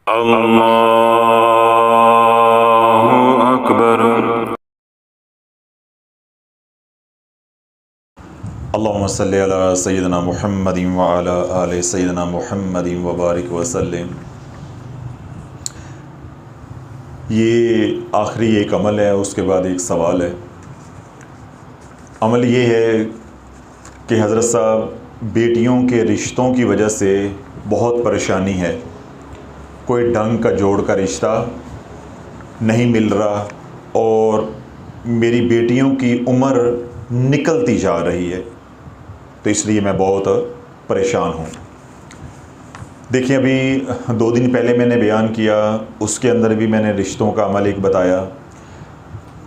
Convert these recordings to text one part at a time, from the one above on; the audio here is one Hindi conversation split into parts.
अल्लाहु अकबर। अल्लाहुम्मा सल्लि अला सय्यिदिना मुहम्मदिन व अला आलि सय्यिदिना मुहम्मदिन व बारिक वसल्लिम। ये आखिरी एक अमल है, उसके बाद एक सवाल है। अमल ये है कि हज़रत साहब, बेटियों के रिश्तों की वजह से बहुत परेशानी है। कोई ढंग का जोड़ का रिश्ता नहीं मिल रहा और मेरी बेटियों की उम्र निकलती जा रही है, तो इसलिए मैं बहुत परेशान हूँ। देखिए, अभी 2 दिन पहले मैंने बयान किया, उसके अंदर भी मैंने रिश्तों का अमल एक बताया।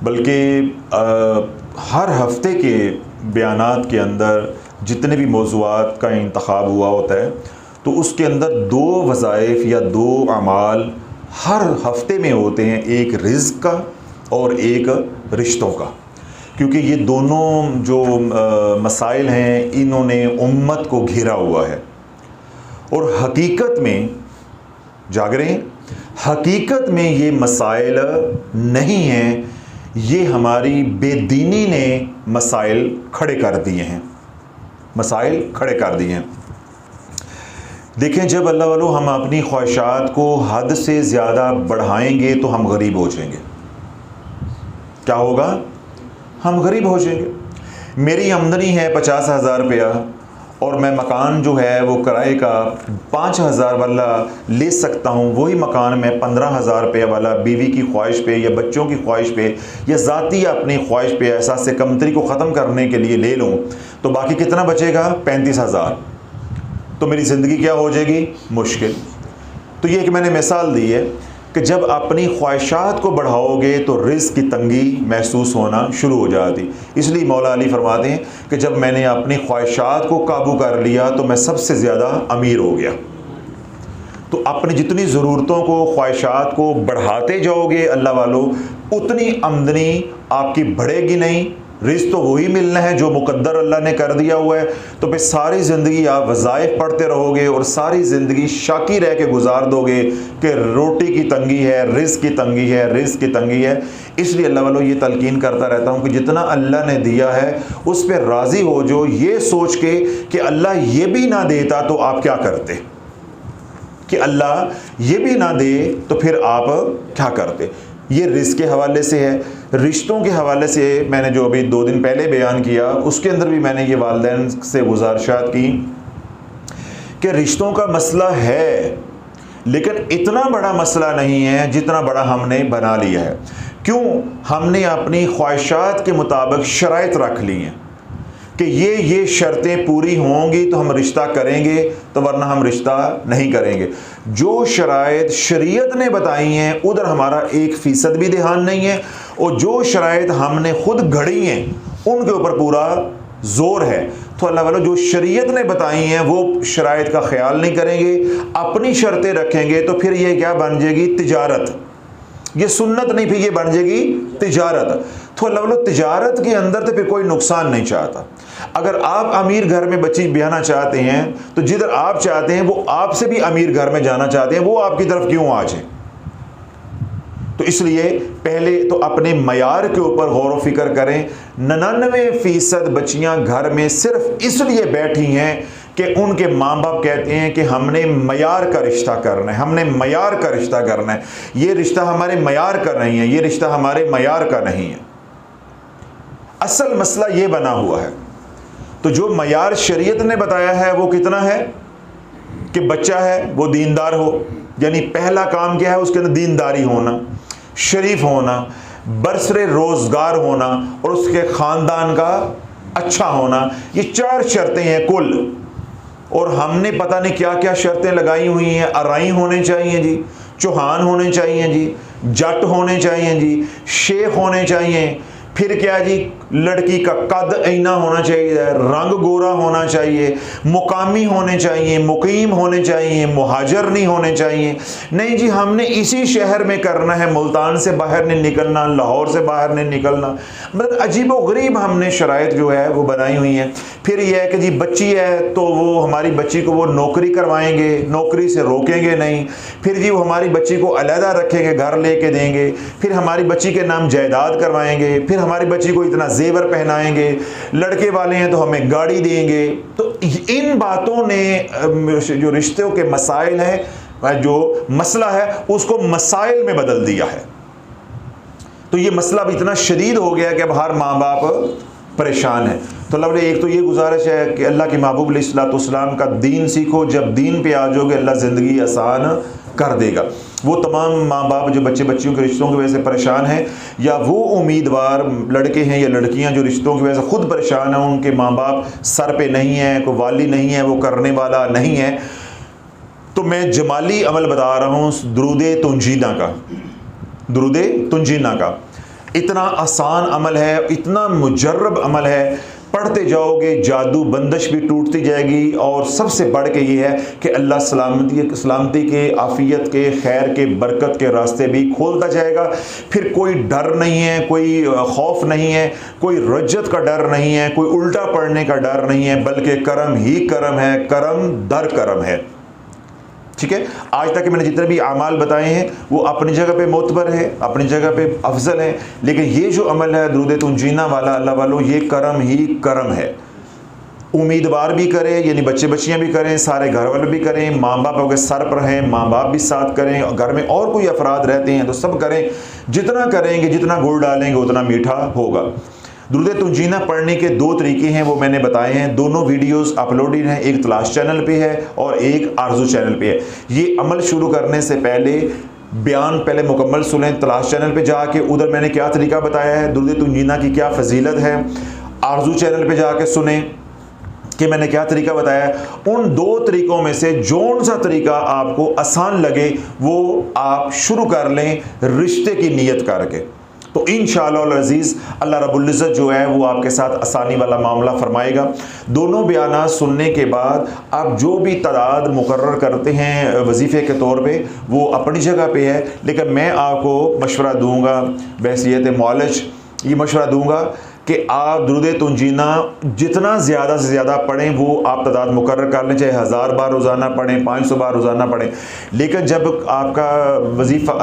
बल्कि हर हफ्ते के बयानात के अंदर जितने भी मौज़ूआत का इंतखाब हुआ होता है, तो उसके अंदर 2 वज़ाइफ या 2 अमाल हर हफ्ते में होते हैं, एक रिज़्क़ का और एक रिश्तों का। क्योंकि ये दोनों जो मसाइल हैं, इन्होंने उम्मत को घेरा हुआ है और हकीकत में जाग रहे हैं, हकीकत में ये मसाइल नहीं हैं, ये हमारी बेदीनी ने मसाइल खड़े कर दिए हैं, मसाइल खड़े कर दिए हैं। देखें, जब अल्लाह वालों हम अपनी ख्वाहिशात को हद से ज़्यादा बढ़ाएंगे तो हम गरीब हो जाएंगे। क्या होगा? हम गरीब हो जाएंगे। मेरी आमदनी है 50,000 रुपया और मैं मकान जो है वो किराए का 5,000 वाला ले सकता हूँ। वही मकान मैं 15,000 रुपये वाला बीवी की ख्वाहिश पे या बच्चों की ख्वाहिश पे या ज़ाती अपनी ख्वाहिश पे, एहसास कमतरी को ख़त्म करने के लिए ले लूँ, तो बाकी कितना बचेगा? 35,000। तो मेरी ज़िंदगी क्या हो जाएगी? मुश्किल। तो ये एक मैंने मिसाल दी है कि जब अपनी ख्वाहिशात को बढ़ाओगे तो रिज़्क़ की तंगी महसूस होना शुरू हो जाती। इसलिए मौला अली फरमाते हैं कि जब मैंने अपनी ख्वाहिशात को काबू कर लिया तो मैं सबसे ज़्यादा अमीर हो गया। तो अपनी जितनी ज़रूरतों को, ख्वाहिशात को बढ़ाते जाओगे अल्लाह वालों, उतनी आमदनी आपकी बढ़ेगी नहीं। रिज़्क़ तो वही मिलना है जो मुक़द्दर अल्लाह ने कर दिया हुआ है। तो फिर सारी ज़िंदगी आप वज़ाइफ पढ़ते रहोगे और सारी ज़िंदगी शाकी रह के गुजार दोगे कि रोटी की तंगी है, रिज़्क़ की तंगी है, रिज़्क़ की तंगी है। इसलिए अल्लाह वालों ये तलकीन करता रहता हूँ कि जितना अल्लाह ने दिया है उस पर राज़ी हो जो, ये सोच के कि अल्लाह ये भी ना देता तो आप क्या करते, कि अल्लाह ये भी ना दे तो फिर आप क्या करते। ये रिज़्क़ के हवाले से है। रिश्तों के हवाले से मैंने जो अभी 2 दिन पहले बयान किया, उसके अंदर भी मैंने ये वालिदैन से गुजारिशात की कि रिश्तों का मसला है, लेकिन इतना बड़ा मसला नहीं है जितना बड़ा हमने बना लिया है। क्यों? हमने अपनी ख्वाहिशात के मुताबिक शराइत रख ली हैं कि ये शर्तें पूरी होंगी तो हम रिश्ता करेंगे, तो वरना हम रिश्ता नहीं करेंगे। जो शराइत शरीयत ने बताई हैं उधर हमारा 1% भी ध्यान नहीं है, और जो शराइत हमने खुद घड़ी हैं उनके ऊपर पूरा जोर है। तो अल्लाह वालों, जो शरीयत ने बताई हैं वो शराइत का ख्याल नहीं करेंगे, अपनी शर्तें रखेंगे, तो फिर ये क्या बन जाएगी? तिजारत। ये सुन्नत नहीं, फिर ये बन जाएगी तिजारत। तो अल्लाह वालों, तिजारत के अंदर तो फिर कोई नुकसान नहीं चाहता। अगर आप अमीर घर में बच्ची ब्याहना चाहते हैं तो जिधर आप चाहते हैं वो आपसे भी अमीर घर में जाना चाहते हैं, वो आपकी तरफ क्यों आ जाए? तो इसलिए पहले तो अपने मयार के ऊपर गौर व फिक्र करें। 99% बच्चियां घर में सिर्फ इसलिए बैठी हैं कि उनके माँ बाप कहते हैं कि हमने मयार का रिश्ता करना है, हमने मयार का रिश्ता करना है, ये रिश्ता हमारे मयार का नहीं है, ये रिश्ता हमारे मयार का नहीं है। असल मसला ये बना हुआ है। तो जो मयार शरीयत ने बताया है वो कितना है कि बच्चा है वो दीनदार हो, यानी पहला काम क्या है उसके अंदर? दीनदारी होना, शरीफ होना, बरसरे रोज़गार होना और उसके ख़ानदान का अच्छा होना। ये 4 शर्तें हैं कुल, और हमने पता नहीं क्या क्या शर्तें लगाई हुई हैं। अराई होने चाहिए जी, चौहान होने चाहिए जी, जट होने चाहिए जी, शेख होने चाहिए, फिर क्या जी, लड़की का कद इतना होना चाहिए, रंग गोरा होना चाहिए, मुकामी होने चाहिए, मुकीम होने चाहिए, मुहाजिर नहीं होने चाहिए। नहीं जी, हमने इसी शहर में करना है, मुल्तान से बाहर नहीं निकलना, लाहौर से बाहर नहीं निकलना। मतलब अजीबो गरीब हमने शराइत जो है वो बनाई हुई है। फिर यह है कि जी बच्ची है तो वो हमारी बच्ची को वो नौकरी करवाएंगे, नौकरी से रोकेंगे नहीं। फिर जी वो हमारी बच्ची को अलहदा रखेंगे, घर लेके देंगे। फिर हमारी बच्ची के नाम जायदाद करवाएंगे। फिर हमारी बच्ची को इतना जेवर पहनाएंगे। लड़के वाले हैं तो हमें गाड़ी देंगे। तो इन बातों ने जो रिश्तों के मसाइल हैं, जो मसला है उसको मसाइल में बदल दिया है। तो ये मसला अब इतना शदीद हो गया कि अब हर माँ बाप परेशान है। तो अल्लाह ने एक तो ये गुजारिश है कि अल्लाह के महबूब अलैहिस्सलाम का दीन सीखो। जब दीन पे आ जाओगे अल्लाह ज़िंदगी आसान कर देगा। वो तमाम माँ बाप जो बच्चे बच्चियों के रिश्तों की वजह से परेशान हैं, या वो उम्मीदवार लड़के हैं या लड़कियां जो रिश्तों की वजह से ख़ुद परेशान हैं, उनके माँ बाप सर पे नहीं है, कोई वाली नहीं है, वो करने वाला नहीं है, तो मैं जमाली अमल बता रहा हूँ दुरूद तुंजीना का। दुरूद तुंजीना का इतना आसान अमल है, इतना मुजर्रब अमल है, पढ़ते जाओगे जादू बंदिश भी टूटती जाएगी। और सबसे बढ़ के ये है कि अल्लाह सलामती के, आफ़ियत के, खैर के, बरकत के रास्ते भी खोलता जाएगा। फिर कोई डर नहीं है, कोई खौफ नहीं है, कोई रज्जत का डर नहीं है, कोई उल्टा पड़ने का डर नहीं है, बल्कि करम ही करम है, करम दर करम है। ठीक है, आज तक मैंने जितने भी अमाल बताए हैं वो अपनी जगह पे मोतबर है, अपनी जगह पे अफजल है, लेकिन ये जो अमल है दुरूद तुंजीना वाला, अल्लाह वालों, ये करम ही करम है। उम्मीदवार भी करें, यानी बच्चे बच्चियां भी करें, सारे घर वाले भी करें, माँ बाप के सर पर हैं, माँ बाप भी साथ करें, और घर में और कोई अफराद रहते हैं तो सब करें। जितना करेंगे, जितना गुड़ डालेंगे उतना मीठा होगा। दुरूद तुंजीना पढ़ने के दो तरीके हैं, वो मैंने बताए हैं। दोनों वीडियोस अपलोडेड हैं, एक तलाश चैनल पे है और एक आरजू चैनल पे है। ये अमल शुरू करने से पहले बयान पहले मुकम्मल सुनें तलाश चैनल पे जाके, उधर मैंने क्या तरीका बताया है, दुरूद तुंजीना की क्या फजीलत है। आरजू चैनल पे जाके सुने कि मैंने क्या तरीका बताया है। उन दो तरीकों में से जौन सा तरीका आपको आसान लगे वो आप शुरू कर लें, रिश्ते की नीयत करके। तो इंशाअल्लाह अज़ीज़ अल्लाह रब्बुल इज़्ज़त जो है वो आपके साथ आसानी वाला मामला फरमाएगा। दोनों बयान सुनने के बाद आप जो भी तादाद मुकर्रर करते हैं वजीफ़े के तौर पे वो अपनी जगह पे है, लेकिन मैं आपको मशवरा दूंगा, बहसीयत मौलज ये मशवरा दूंगा कि आप दुरूद तुंजीना जितना ज़्यादा से ज़्यादा पढ़ें वो आप तादाद मुकर्रर कर लें, चाहे 1000 बार रोज़ाना पढ़ें, 500 बार रोज़ाना पढ़ें। लेकिन जब आपका वजीफ़ा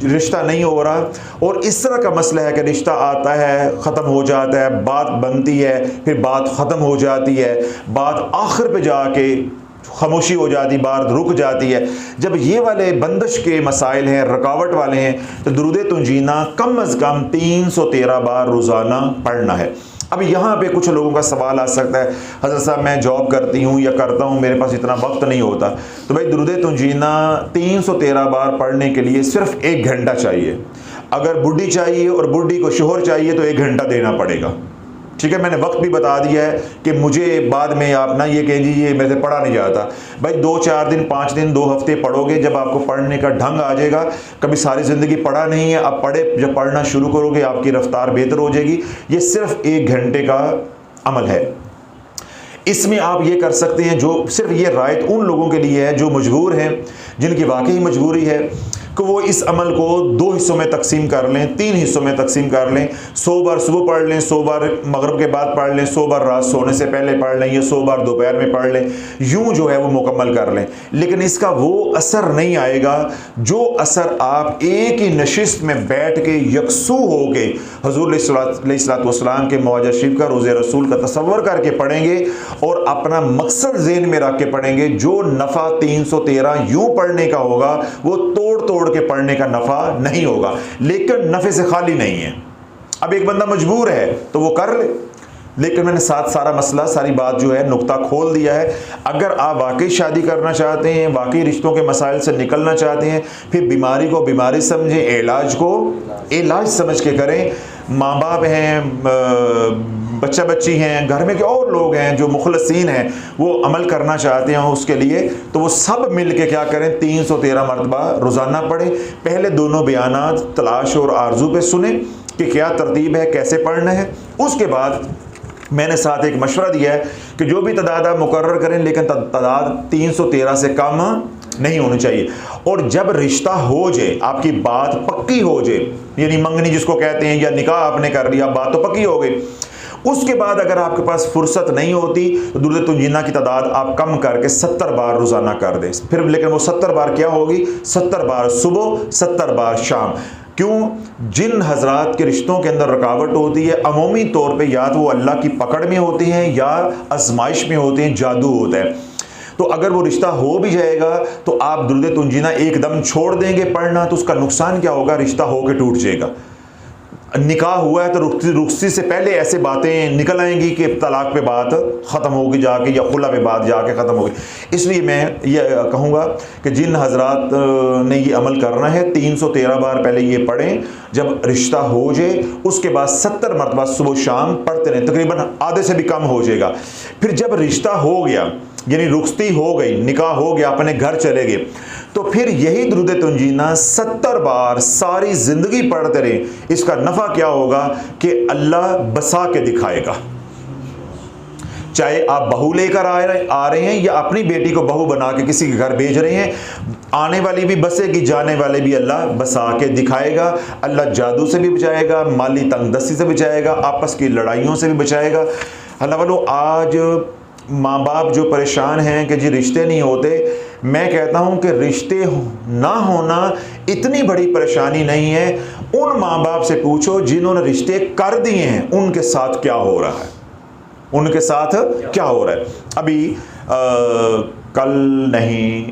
रिश्ता नहीं हो रहा और इस तरह का मसला है कि रिश्ता आता है, ख़त्म हो जाता है, बात बनती है, फिर बात ख़त्म हो जाती है, बात आखिर पे जाके खामोशी हो जाती, बात रुक जाती है, जब ये वाले बंदिश के मसाइल हैं, रुकावट वाले हैं, तो दुरूद तुंजीना कम अज़ कम 313 बार रोज़ाना पढ़ना है। अब यहाँ पे कुछ लोगों का सवाल आ सकता है, हज़रत साहब मैं जॉब करती हूँ या करता हूँ, मेरे पास इतना वक्त नहीं होता। तो भाई दुरूद तुंजीना 313 बार पढ़ने के लिए सिर्फ 1 घंटा चाहिए। अगर बुढ़ी चाहिए और बुढ़ी को शोहर चाहिए तो 1 घंटा देना पड़ेगा। ठीक है, मैंने वक्त भी बता दिया है कि मुझे बाद में आप ना ये कहें जी ये मेरे से पढ़ा नहीं जाता। भाई 2-4 दिन, 5 दिन, 2 हफ्ते पढ़ोगे, जब आपको पढ़ने का ढंग आ जाएगा। कभी सारी ज़िंदगी पढ़ा नहीं है, अब जब पढ़ना शुरू करोगे आपकी रफ्तार बेहतर हो जाएगी। ये सिर्फ 1 घंटे का अमल है। इसमें आप ये कर सकते हैं, जो सिर्फ ये रायत उन लोगों के लिए है जो मजबूर हैं, जिनकी वाकई मजबूरी है कि वो इस अमल को 2 हिस्सों में तकसीम कर लें, 3 हिस्सों में तकसीम कर लें। 100 बार सुबह पढ़ लें, 100 बार मगरिब के बाद पढ़ लें, 100 बार रात सोने से पहले पढ़ लें, या 100 बार दोपहर में पढ़ लें। यूं जो है वो मुकम्मल कर लें, लेकिन इसका वो असर नहीं आएगा जो असर आप एक ही नशिस्त में बैठ के यकसू हो के हुज़ूर अलैहिस्सलाम के मवाजा शरीफ का, रोज़े रसूल का तसव्वुर करके पढ़ेंगे और अपना मकसद ज़हन में रख के पढ़ेंगे। जो नफ़ा 313 यूं पढ़ने का होगा वो तोड़ तोड़ के पढ़ने का नफा नहीं होगा, लेकिन नफे से खाली नहीं है। अब एक बंदा मजबूर है तो वो कर ले, लेकिन मैंने सारा मसला, सारी बात जो है नुक्ता खोल दिया है। अगर आप वाकई शादी करना चाहते हैं, वाकई रिश्तों के मसाइल से निकलना चाहते हैं, फिर बीमारी को बीमारी समझें, इलाज को इलाज समझ के करें। माँ बाप हैं, बच्चा बच्ची हैं, घर में के और लोग हैं जो मुखलसीन हैं, वो अमल करना चाहते हैं उसके लिए, तो वो सब मिल के क्या करें, 313 मरतबा रोज़ाना पढ़ें। पहले दोनों बयानात तलाश और आरजू पे सुने, कि क्या तरतीब है, कैसे पढ़ना है। उसके बाद मैंने साथ एक मशवरा दिया है कि जो भी तादाद आप मुकर्रर करें, लेकिन तादाद 313 से कम नहीं होनी चाहिए। और जब रिश्ता हो जाए, आपकी बात पक्की हो जाए, यानी मंगनी जिसको कहते हैं, या निकाह आपने कर लिया, बात तो पक्की हो गई, उसके बाद अगर आपके पास फुर्सत नहीं होती तो दुरूद तुंजीना की तादाद आप कम करके 70 बार रोज़ाना कर दें। फिर लेकिन वो 70 बार क्या होगी? 70 बार सुबह, 70 बार शाम। क्यों? जिन हजरात के रिश्तों के अंदर रुकावट होती है, अमूमी तौर पे या तो वो अल्लाह की पकड़ में होती हैं या आजमाइश में होते हैं, जादू होता है। तो अगर वो रिश्ता हो भी जाएगा तो आप दुरूद तुंजीना एकदम छोड़ देंगे पढ़ना, तो उसका नुकसान क्या होगा? रिश्ता हो के टूट जाएगा। निकाह हुआ है तो रुखसी से पहले ऐसे बातें निकल आएंगी कि तलाक पे बात ख़त्म होगी जाके, या खुला पे बात जाके ख़त्म होगी। इसलिए मैं ये कहूँगा कि जिन हजरात ने ये अमल करना है, 313 बार पहले ये पढ़ें, जब रिश्ता हो जाए उसके बाद 70 मरतबा सुबह शाम पढ़ते रहें, तकरीबन आधे से भी कम हो जाएगा। फिर जब रिश्ता हो गया, यानी रुखसती हो गई, निकाह हो गया, अपने घर चले गए, तो फिर यही दुरूद तुंजीना 70 बार सारी ज़िंदगी पढ़ते रहें। इसका नफ़ा क्या होगा कि अल्लाह बसा के दिखाएगा। चाहे आप बहू लेकर आ रहे हैं या अपनी बेटी को बहू बना के किसी के घर भेज रहे हैं, आने वाली भी बसेगी, जाने वाले भी अल्लाह बसा के दिखाएगा। अल्लाह जादू से भी बचाएगा, माली तंगदस्ती से बचाएगा, आपस की लड़ाइयों से भी बचाएगा। अल्लाह वालों, आज माँ बाप जो परेशान हैं कि जी रिश्ते नहीं होते, मैं कहता हूँ कि रिश्ते ना होना इतनी बड़ी परेशानी नहीं है। उन माँ बाप से पूछो जिन्होंने रिश्ते कर दिए हैं, उनके साथ क्या हो रहा है, उनके साथ क्या हो रहा है। अभी कल नहीं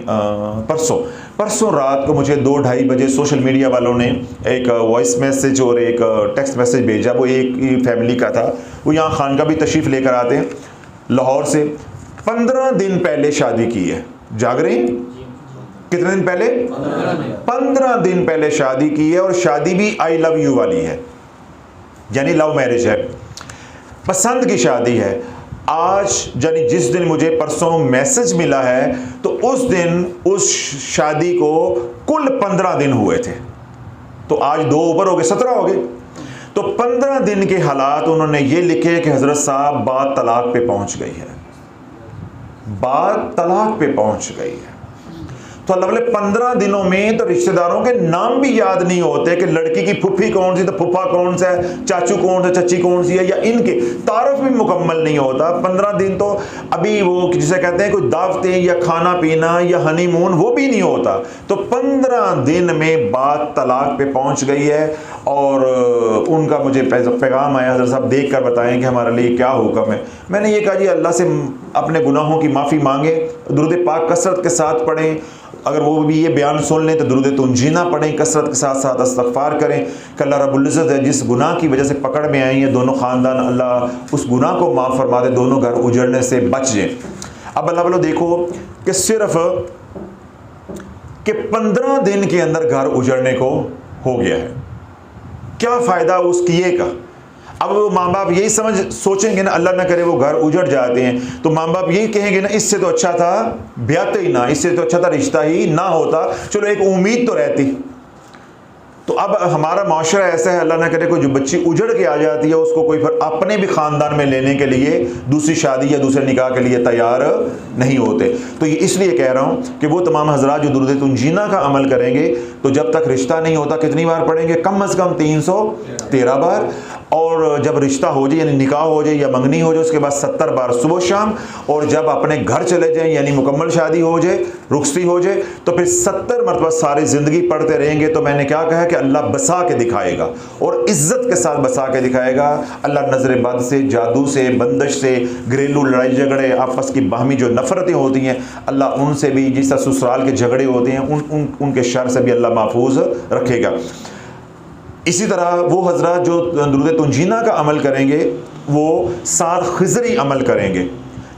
परसों रात को मुझे 2-2:30 बजे सोशल मीडिया वालों ने एक वॉइस मैसेज और एक टेक्स्ट मैसेज भेजा। वो एक ही फैमिली का था, वो यहाँ खानका भी तशरीफ़ लेकर आते हैं लाहौर से। 15 दिन पहले शादी की है, जाग रहे हैं? कितने दिन पहले? 15 दिन पहले शादी की है, और शादी भी आई लव यू वाली है, यानी लव मैरिज है, पसंद की शादी है। आज यानी जिस दिन मुझे परसों मैसेज मिला है, तो उस दिन उस शादी को कुल 15 दिन हुए थे, तो आज 2 ऊपर हो गए, 17 हो गए। तो 15 दिन के हालात उन्होंने ये लिखे कि हजरत साहब बात तलाक पे पहुंच गई है, बात तलाक पे पहुंच गई है। तो अल्लाह वाले 15 दिनों में तो रिश्तेदारों के नाम भी याद नहीं होते कि लड़की की फुफी कौन सी, तो फुफा कौन सा है, चाचू कौन सा, चची कौन सी है, या इनके तारुफ भी मुकम्मल नहीं होता। 15 दिन तो अभी वो जिसे कहते हैं कोई दावतें या खाना पीना या हनीमून, वो भी नहीं होता। तो 15 दिन में बात तलाक पे पहुंच गई है। और उनका मुझे पैगाम आया, हज़रत साहब देख कर बताएं कि हमारे लिए क्या हुक्म है। मैंने ये कहा जी अल्लाह से अपने गुनाहों की माफ़ी मांगे, दुरूद पाक कसरत के साथ पढ़ें, अगर वो भी ये बयान सुन लें तो दुरूद तुंजीना पढ़ें, कसरत के साथ साथ इस्तग़फ़ार करें कि अल्लाह रब्बुल इज़्ज़त है जिस गुनाह की वजह से पकड़ में आई हैं दोनों ख़ानदान, अल्लाह उस गुनाह को माफ़ फरमा दे, दोनों घर उजड़ने से बच जाएं। अब अल्लाह वालों देखो कि सिर्फ कि 15 दिन के अंदर घर उजड़ने को हो गया है, क्या फ़ायदा उस किए का। अब वो माँ बाप यही सोचेंगे ना, अल्लाह ना करे वो घर उजड़ जाते हैं, तो माँ बाप यही कहेंगे ना, इससे तो अच्छा था ब्याते ही ना, इससे तो अच्छा था रिश्ता ही ना होता, चलो एक उम्मीद तो रहती। तो अब हमारा माशरा ऐसा है, अल्लाह ना करे कोई जो बच्ची उजड़ के आ जाती है, उसको कोई फिर अपने भी ख़ानदान में लेने के लिए दूसरी शादी या दूसरे निकाह के लिए तैयार नहीं होते। तो ये इसलिए कह रहा हूँ कि वो तमाम हजरात जो दुरूद तुंजीना का अमल करेंगे, तो जब तक रिश्ता नहीं होता कितनी बार पढ़ेंगे? कम अज़ कम 313 बार। और जब रिश्ता हो जाए यानी निकाह हो जाए या मंगनी हो जाए, उसके बाद 70 बार सुबह शाम। और जब अपने घर चले जाएं यानी मुकम्मल शादी हो जाए, रुखसती हो जाए, तो फिर 70 मरतबा सारी ज़िंदगी पढ़ते रहेंगे। तो मैंने क्या कहा कि अल्लाह बसा के दिखाएगा और इज़्ज़त के साथ बसा के दिखाएगा। अल्लाह नज़र बद से, जादू से, बंदिश से, घरेलू लड़ाई झगड़े, आपस की बाहमी जो नफ़रतें होती हैं, अल्लाह उनसे भी, जिस तरह ससुराल के झगड़े होते हैं उनके शर से भी अल्लाह महफूज रखेगा। इसी तरह वो हजरात जो दुरूद तुंजीना का अमल करेंगे वो साथ खिज़री अमल करेंगे।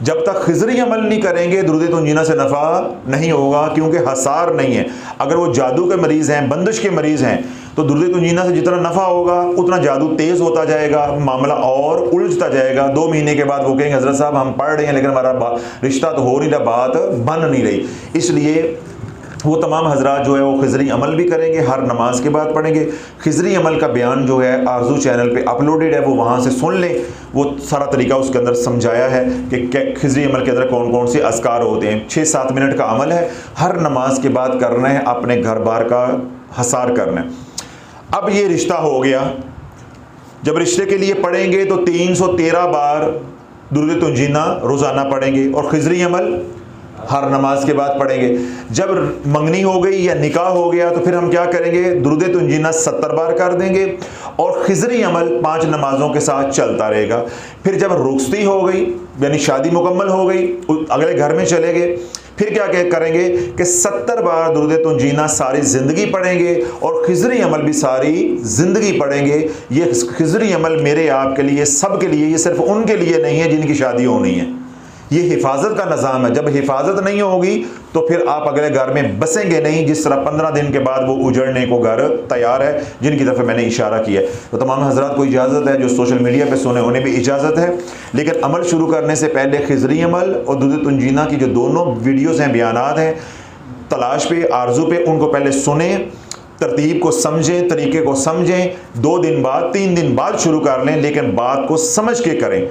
जब तक खिज़री अमल नहीं करेंगे दुरूद तुंजीना से नफ़ा नहीं होगा, क्योंकि हसार नहीं है। अगर वो जादू के मरीज़ हैं, बंदिश के मरीज़ हैं, तो दुरूद तुंजीना से जितना नफ़ा होगा उतना जादू तेज़ होता जाएगा, मामला और उलझता जाएगा। 2 महीने के बाद वो कहेंगे हज़रत साहब हम पढ़ रहे हैं लेकिन हमारा रिश्ता तो हो नहीं रहा, बात बन नहीं रही। इसलिए वो तमाम हजरात जो है वो खिजरी अमल भी करेंगे, हर नमाज के बाद पढ़ेंगे। खिजरी अमल का बयान जो है आरजू चैनल पे अपलोडेड है, वो वहाँ से सुन लें। वो सारा तरीका उसके अंदर समझाया है कि खिजरी अमल के अंदर कौन कौन से अज़कार होते हैं। 6-7 मिनट का अमल है, हर नमाज के बाद करना है, अपने घर बार का हसार करना है। अब ये रिश्ता हो गया, जब रिश्ते के लिए पढ़ेंगे तो 313 बार दुरूद तंजीना रोज़ाना पढ़ेंगे और खिजरी अमल हर नमाज के बाद पढ़ेंगे। जब मंगनी हो गई या निकाह हो गया तो फिर हम क्या करेंगे, दुरूद तंजीना 70 बार कर देंगे और खिजरी अमल 5 नमाजों के साथ चलता रहेगा। फिर जब रुखसती हो गई यानी शादी मुकम्मल हो गई, अगले घर में चले गए, फिर क्या करेंगे कि 70 बार दुरूद तंजीना सारी ज़िंदगी पढ़ेंगे और खिजरी अमल भी सारी ज़िंदगी पढ़ेंगे। ये खिजरी अमल मेरे आपके लिए, सब के लिए, ये सिर्फ उनके लिए नहीं है जिनकी शादी होनी है। ये हिफाजत का निज़ाम है। जब हिफाजत नहीं होगी तो फिर आप अगले घर में बसेंगे नहीं, जिस तरह 15 दिन के बाद वो उजड़ने को घर तैयार है, जिनकी तरफ मैंने इशारा किया है। तो तमाम हजरात को इजाज़त है, जो सोशल मीडिया पे सुने उन्हें भी इजाज़त है, लेकिन अमल शुरू करने से पहले खिजरी अमल और दुरूद तंजीना की जो दोनों वीडियोज़ हैं, बयानात हैं, तलाश पे, आरजू पे, उनको पहले सुने, तरतीब को समझें, तरीके को समझें। 2 दिन बाद, 3 दिन बाद शुरू कर लें, लेकिन बात को समझ के करें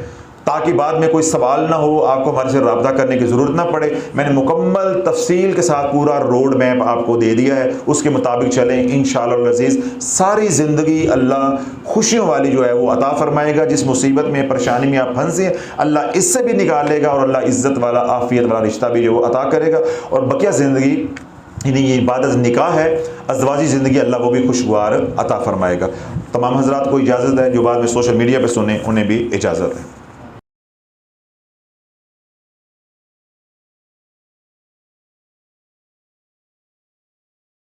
ताकि बाद में कोई सवाल ना हो, आपको हमारे से रब्ता करने की ज़रूरत ना पड़े। मैंने मुकम्मल तफसील के साथ पूरा रोड मैप आपको दे दिया है, उसके मुताबिक चलें। इंशाअल्लाह अज़ीज़ सारी ज़िंदगी अल्लाह खुशियों वाली जो है वो अता फरमाएगा। जिस मुसीबत में, परेशानी में आप फंसे हैं, अल्लाह इससे भी निकालेगा और अल्लाह इज़्ज़त वाला, आफ़ियत वाला रिश्ता भी जो अता करेगा। और बकिया ज़िंदगी यानी ये इबादत निकाह है, अज़वाजी ज़िंदगी, अल्लाह वो भी खुशगवार अता फरमाएगा। तमाम हज़रात को इजाज़त है, जो बाद में सोशल मीडिया पर सुने उन्हें भी इजाज़त है।